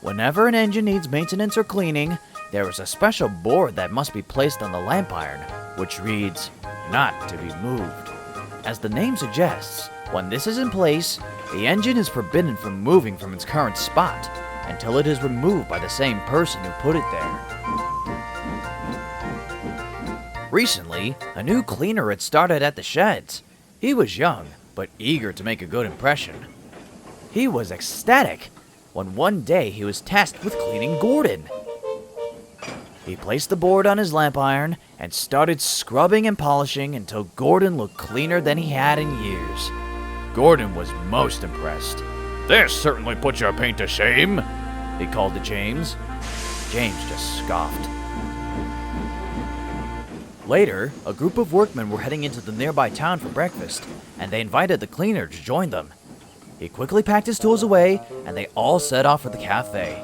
Whenever an engine needs maintenance or cleaning, there is a special board that must be placed on the lamp iron, which reads, "Not to be moved." As the name suggests, when this is in place, the engine is forbidden from moving from its current spot until it is removed by the same person who put it there. Recently, a new cleaner had started at the sheds. He was young, but eager to make a good impression. He was ecstatic when one day he was tasked with cleaning Gordon. He placed the board on his lamp iron and started scrubbing and polishing until Gordon looked cleaner than he had in years. Gordon was most impressed. "This certainly puts your paint to shame," he called to James. James just scoffed. Later, a group of workmen were heading into the nearby town for breakfast, and they invited the cleaner to join them. He quickly packed his tools away, and they all set off for the cafe.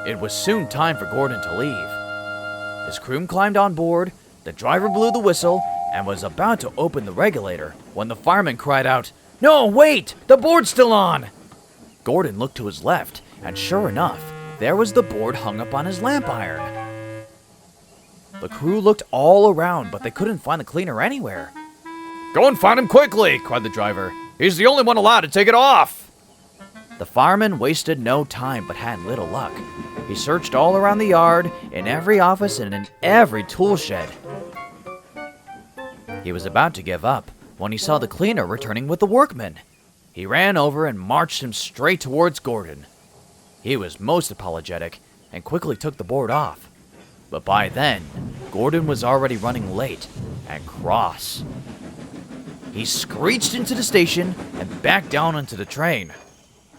It was soon time for Gordon to leave. His crew climbed on board, the driver blew the whistle, and was about to open the regulator when the fireman cried out, "No, wait! The board's still on!" Gordon looked to his left, and sure enough, there was the board hung up on his lamp iron. The crew looked all around, but they couldn't find the cleaner anywhere. "Go and find him quickly," cried the driver. "He's the only one allowed to take it off." The fireman wasted no time but had little luck. He searched all around the yard, in every office, and in every tool shed. He was about to give up when he saw the cleaner returning with the workman. He ran over and marched him straight towards Gordon. He was most apologetic and quickly took the board off. But by then, Gordon was already running late and cross. He screeched into the station and backed down onto the train.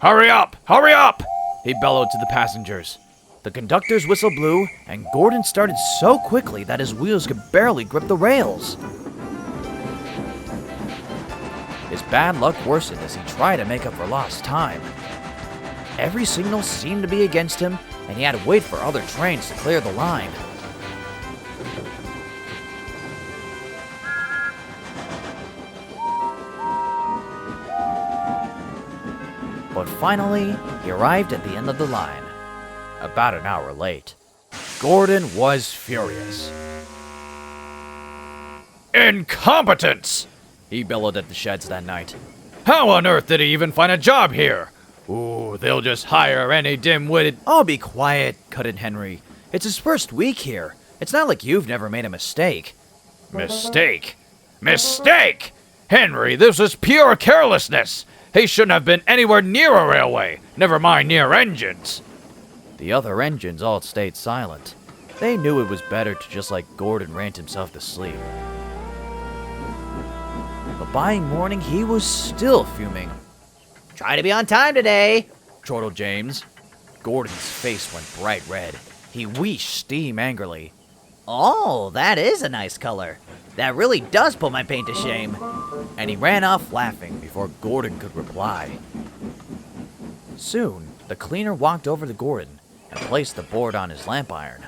"Hurry up! Hurry up!" he bellowed to the passengers. The conductor's whistle blew, and Gordon started so quickly that his wheels could barely grip the rails. His bad luck worsened as he tried to make up for lost time. Every signal seemed to be against him, and he had to wait for other trains to clear the line. But finally, he arrived at the end of the line, about an hour late. Gordon was furious. "Incompetence!" he bellowed at the sheds that night. "How on earth did he even find a job here? Ooh, they'll just hire any dim-witted—" "Oh, be quiet," cut in Henry. "It's his first week here. It's not like you've never made a mistake." Mistake? Mistake! Henry, this is pure carelessness! He shouldn't have been anywhere near a railway, never mind near engines. The other engines all stayed silent. They knew it was better to just let Gordon rant himself to sleep. But by morning, he was still fuming. "Try to be on time today," chortled James. Gordon's face went bright red. He wheezed steam angrily. "Oh, that is a nice color. That really does put my paint to shame." And he ran off laughing before Gordon could reply. Soon, the cleaner walked over to Gordon and placed the board on his lamp iron.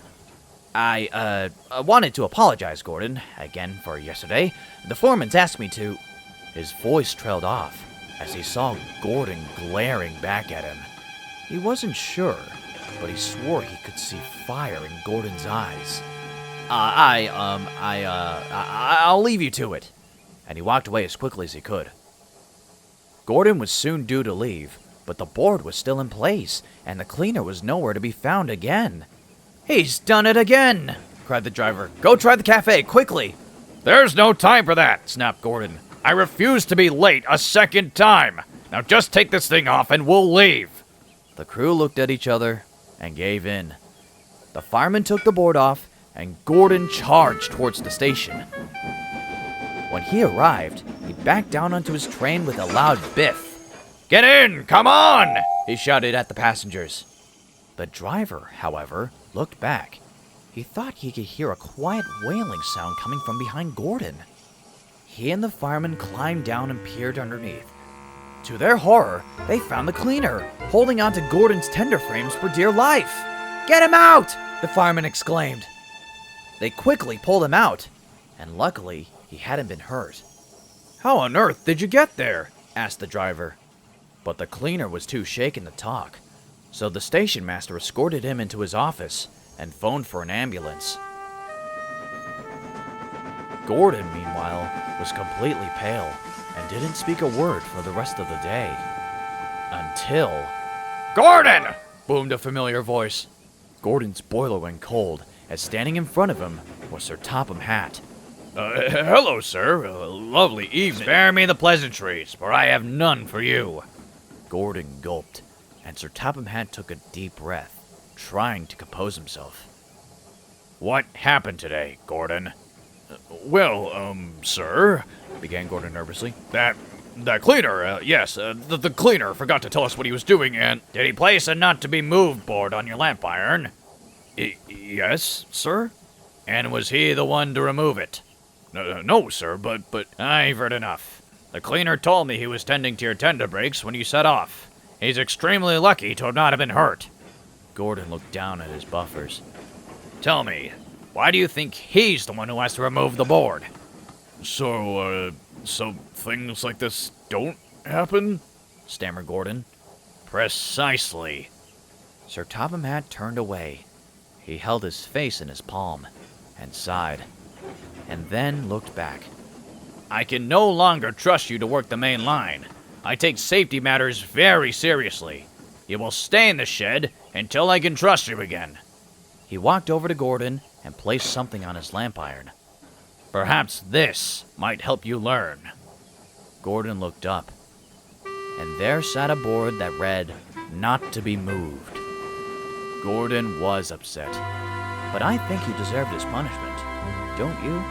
I wanted to apologize, Gordon, again for yesterday. The foreman's asked me to..." His voice trailed off as he saw Gordon glaring back at him. He wasn't sure, but he swore he could see fire in Gordon's eyes. I'll leave you to it." And he walked away as quickly as he could. Gordon was soon due to leave, but the board was still in place, and the cleaner was nowhere to be found again. "He's done it again!" cried the driver. "Go try the cafe, quickly!" "There's no time for that," snapped Gordon. "I refuse to be late a second time. Now just take this thing off and we'll leave." The crew looked at each other and gave in. The fireman took the board off, and Gordon charged towards the station. When he arrived, he backed down onto his train with a loud biff. "Get in! Come on!" he shouted at the passengers. The driver, however, looked back. He thought he could hear a quiet wailing sound coming from behind Gordon. He and the fireman climbed down and peered underneath. To their horror, they found the cleaner, holding onto Gordon's tender frames for dear life. "Get him out!" the fireman exclaimed. They quickly pulled him out, and luckily, he hadn't been hurt. "How on earth did you get there?" asked the driver. But the cleaner was too shaken to talk. So the station master escorted him into his office and phoned for an ambulance. Gordon, meanwhile, was completely pale and didn't speak a word for the rest of the day. Until... Gordon! Boomed a familiar voice. Gordon's boiler went cold as standing in front of him was Sir Topham Hatt. Hello, sir. Lovely evening. Spare me the pleasantries, for I have none for you. Gordon gulped, and Sir Topham Hatt took a deep breath, trying to compose himself. What happened today, Gordon? Well, sir, began Gordon nervously. That cleaner, yes, the cleaner forgot to tell us what he was doing, and... Did he place a not-to-be-moved board on your lamp iron? Yes, sir. And was he the one to remove it? No, sir, but... I've heard enough. The cleaner told me he was tending to your tender brakes when you set off. He's extremely lucky to not have been hurt. Gordon looked down at his buffers. Tell me, why do you think he's the one who has to remove the board? So things like this don't happen? Stammered Gordon. Precisely. Sir Topham Hatt turned away. He held his face in his palm and sighed, and then looked back. I can no longer trust you to work the main line. I take safety matters very seriously. You will stay in the shed until I can trust you again. He walked over to Gordon and placed something on his lamp iron. Perhaps this might help you learn. Gordon looked up, and there sat a board that read, "Not to be moved." Gordon was upset, but I think he deserved his punishment, don't you?